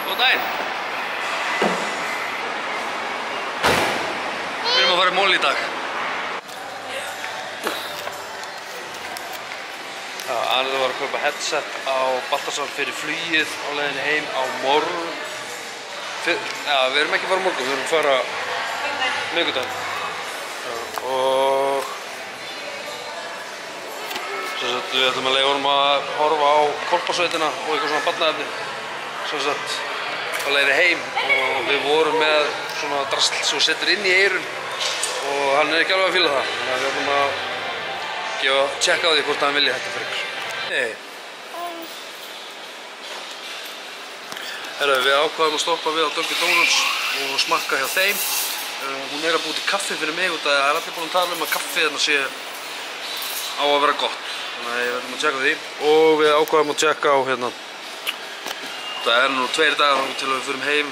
Góðan daginn. Við erum að fara í mól í dag. Arður var að kaupa headset á Baltasar fyrir flugið á leiðinni heim á morgun. Við erum ekki að fara morgun, við erum að fara miðvikudaginn. Og við ætlum að leyfa honum að horfa á Korpasveitina og eitthvað svona barnaefni á leiðinni heim, og við vorum með svona drasl sem setur inn í eyrun og hann er ekki alveg að fíla það, þannig að við ætlum að tjekka á því hvort hann vilji þetta fyrir ykkur. Við ákvaðum að stoppa við á Dunkin Donuts og smakka hjá þeim. Hún er að búa til kaffi fyrir mig og það er allir búin að tala um að kaffi þarna sé á að vera gott. Þannig að við ætlum að tjekka því. Og við ákvaðum að tjekka á hérna. Það er nú 2 dagar þangað til við förum heim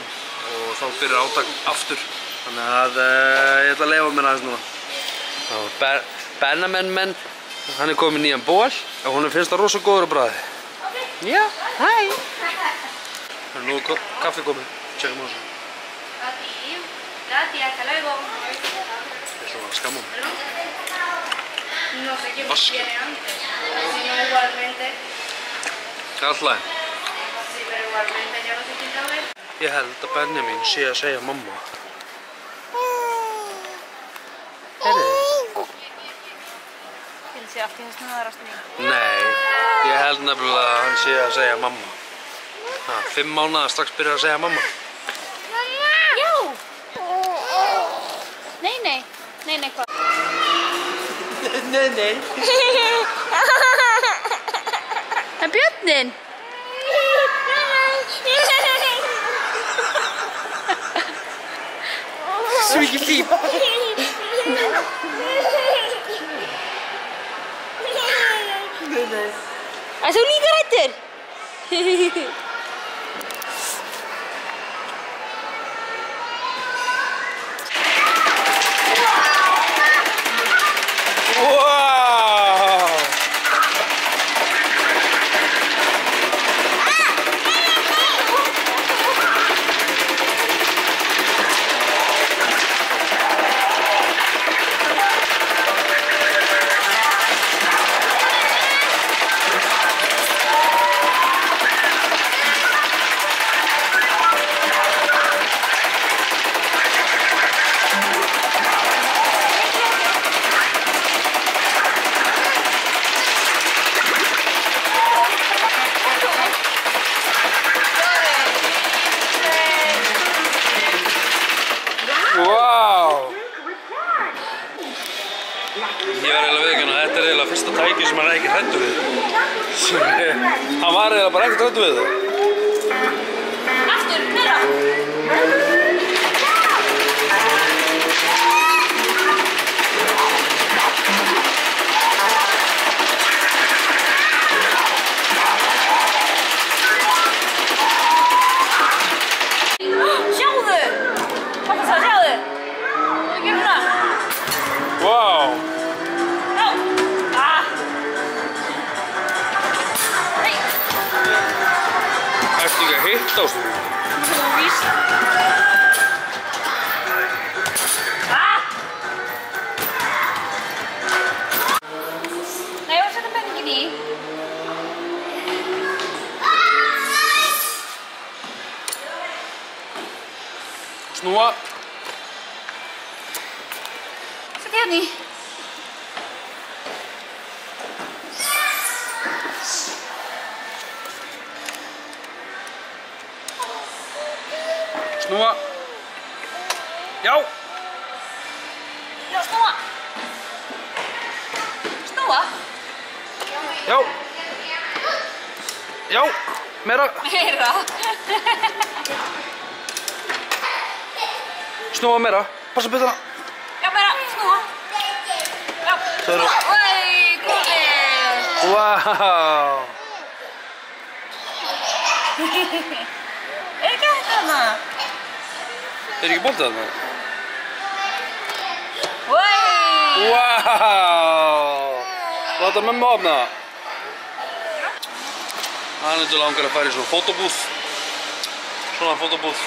og þá byrjar átak aftur. Þannig að ég ætla að leyfa mér aðeins núna. Benjamin, hann er komið nýjan ból og hún finnst það rosa góður á bragði. Já, hæ! Nú er kaffi komið, tjekkum á þessu. Gracias, hasta luego. Eso va a escamar. No sé quién viene antes. Si no, igualmente. Alltaf. Sí, pero igualmente yo no sé quién sabe. Ég held að Benjamin sé að segja mamma. Heyrðu. ¿Quién se hace esto de las niñas? Nei, ég held nefnilega að hann sé að segja mamma. 5 mánaða strax byrjar að segja mamma. Já! Nei, hvað? Nei. Það er björnin! Svo ekki líf. Er þú líka hræddur? Ég var eiginlega viðurkenna að þetta er eiginlega fyrsta tæki sem hann er ekki hræddur við. Hann var eiginlega bara ekkert hræddur við það. Aftur, meira! Sjáðu! Pappa, sjáðu! Hvað gerir það? Vá! Ertu ekki að hitta á sig? Þú víst. Nei, ég var að setja penningin í. Snúa. Setja hérna í. Snúa. Já. Já, snúa. Snúa. Já. Já. Meira. Meira. Snúa meira. Passa bitana. Já, meira. Snúa. Já. Snúa. Oi, góðið. Vá. Er ekki þetta þarna? Er ekki boltið þarna? Oi. Vá. Láta mömmu opna það. Hann er til langar að fara í svona fótóbúð. svona fótóbúð.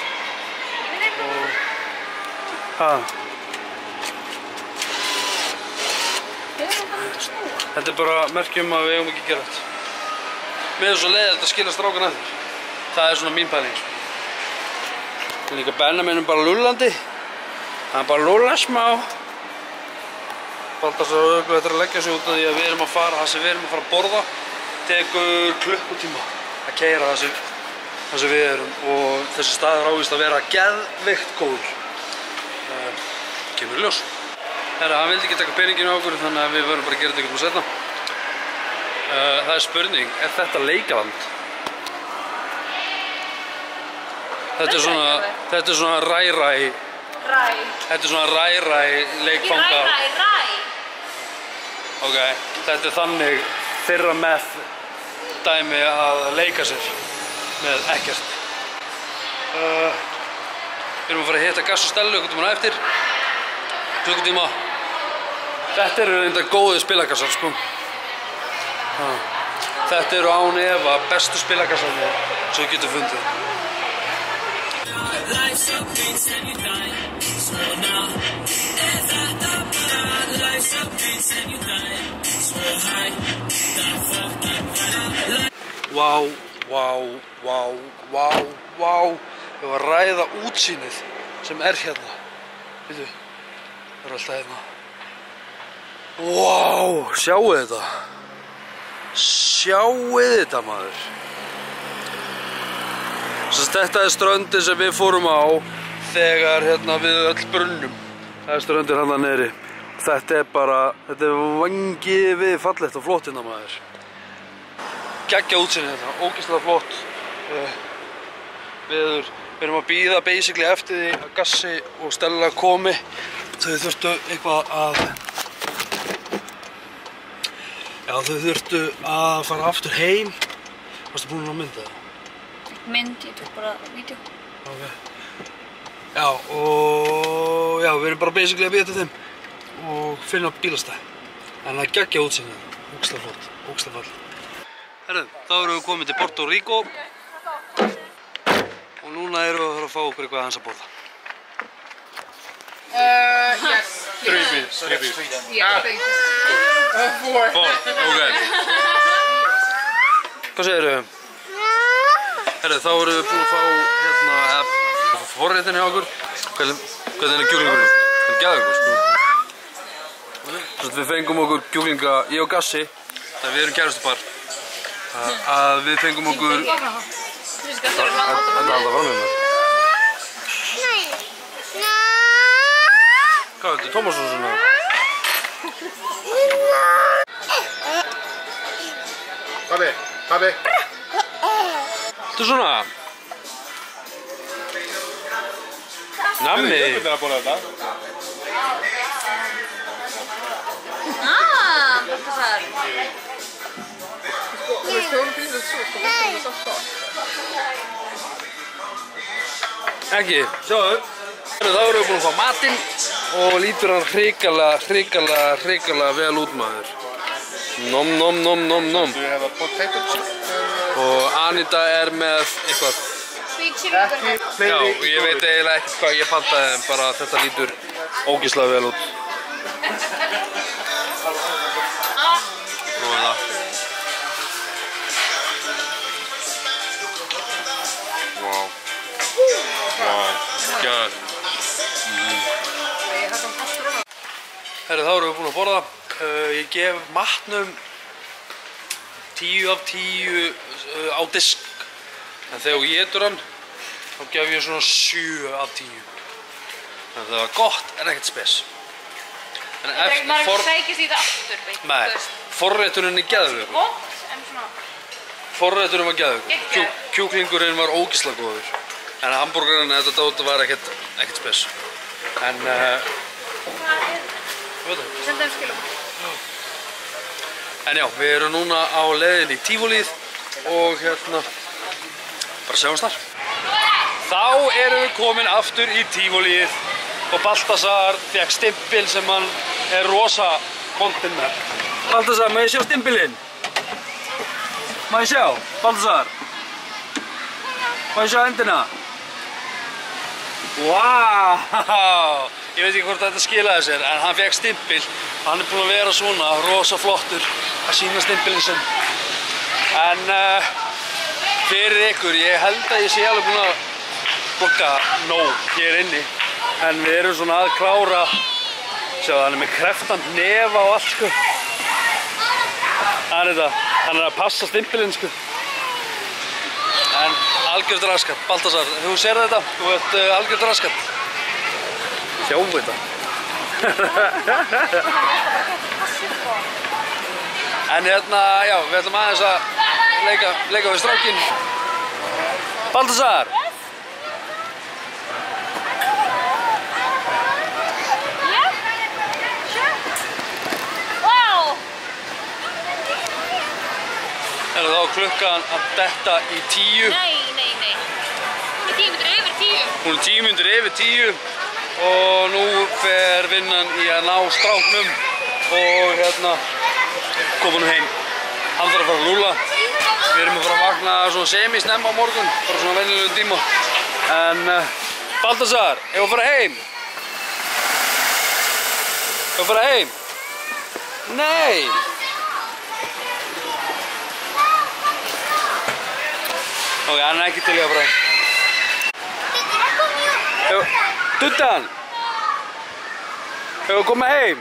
Þetta er bara merkjum að við eigum ekki að gera þetta. Mér er svo leiðilegt að skilja strákan að þér. Það er svona mín pæling. Líka Benjamin bara lullandi. Hann bara lúlla smá. Baltasar og Öglu þetta að leggja sig út af því að við erum að fara, það sem við erum að fara að borða tekur klukkutíma að keyra það sem við erum og þessi staður ávist að vera geðveikt góður. Kemur í ljós. Herra, hann vildi ekki taka peningin á okkur þannig að við verðum bara að gera þetta ykkur setna. Það er spurning, er þetta leikaland? Þetta er svona ræ. Þetta er svona ræ leikfanga. Ræ. Ok, þetta er þannig þeirra með dæmi að leika sér með ekkert. Við erum að fara að hitta Gass og Stellu einhvern tímann á eftir. Klukkutíma. Þetta eru reyndar góðir spilakassar, sko. Þetta eru án efa bestu spilakassarnir sem við getum fundið. Vá. Ég var að ræða útsýnið sem er hérna. Veitu, það er alltaf hérna. Vá, sjáu þetta. Sjáu þetta, maður. Þetta er ströndin sem við fórum á þegar við öll brunnum. Það er ströndir hérna niðri. Þetta er vangið við fallegt og flott hérna, maður. Geggja útsýnið hérna, ógeðslega flott. Við erum að bíða basically eftir því að Gassi og Stella komi. Þau þurftu eitthvað að... Já, þau þurftu að fara aftur heim. Varstu búin að mynda það? Mynd, ég tók bara vídeo. Ok. Já, og... Já, við erum bara basically að bíða eftir þeim og finna bílastæði. En það geggja útsýnið. Ógeðslega flott, ógeðslega fall. Herru, þá erum við komið til Puerto Rico. Og núna erum við að fara að fá okkur eitthvað aðeins að borða. Yes. 3 beers. Yeah, thank you. 4. Ok. Hvað segirðu? Herru, þá erum við búin að fá forréttin hjá okkur. Hvernig er kjúklingurinn? Það er geðveikur, sko. Við fengum okkur kjúklinga, ég og Gassi, þegar við erum kærustupar, að við fengum okkur... Þetta er alltaf fram með mér. Hvað er þetta? Tómasósuna? Pabbi. Þetta er svona... Nammi. Baltasar. Ekki, sjáðu. Þá erum við búin að fá matinn og lítur hann hrikalega vel út, maður. Nom. Og Anita er með eitthvað. Já, ég veit eiginlega ekkert hvað ég pantaði en bara þetta lítur ógeðslega vel út. Nú er það. God. Herru, þá erum við búin að borða. Ég gef matnum 10 af 10 á disk. En þegar ég étur hann, þá gef ég svona 7 af 10. En það var gott en ekkert spes. Maður sækist í það aftur, veit þú. Nei, forrétturinn er geðveikur. Vont, en svona... Forrétturinn var geðveikur. Kjúklingurinn var ógeðslega góður. En hamburgerinn, þetta dót var ekkert spes. En... Hvað er það? Ég sendi þeim skilum. En já, við erum núna á leiðinni í Tívolíð og bara sjáumst þar. Þá erum við komin aftur í Tívolíð og Baltasar fékk stimpil sem hann er rosa montinn með. Baltasar, má ég sjá stimpilinn? Má ég sjá? Baltasar? Má ég sjá hendina? Vá! Ég veit ekki hvort þetta skilaði sér, en hann fekk stimpil. Hann búinn að vera svona rosa flottur að sína stimpilinn sinn. En fyrir ykkur, ég held að ég sé alveg búinn að booka nóg hér inni. En við erum svona að klára. Sjáðu, hann með kreftant nefa og allt, sko. Hann að passa stimpilinn, sko. En algjört raskat, Baltasar, þú sér þetta, þú ert algjört raskat. Sjáum þetta. En hérna, já, við ætlum aðeins að leika við strákinn. Baltasar! Er það þá klukkan að detta í 10? Nei. Hún er 10 mínútur yfir 10. Hún er 10 mínútur yfir 10 og nú fer vinnan í að ná stráknum og hérna koma hann heim. Hann þarf að fara að lúlla. Við erum að fara að vakna svona semi-snemma á morgun, bara svona venjulegum tíma. En Baltasar, eigum við að fara heim? Eigum við að fara heim? Nei! Ok, hann er ekki til í að fara heim. Duttan! Hefur við komið heim?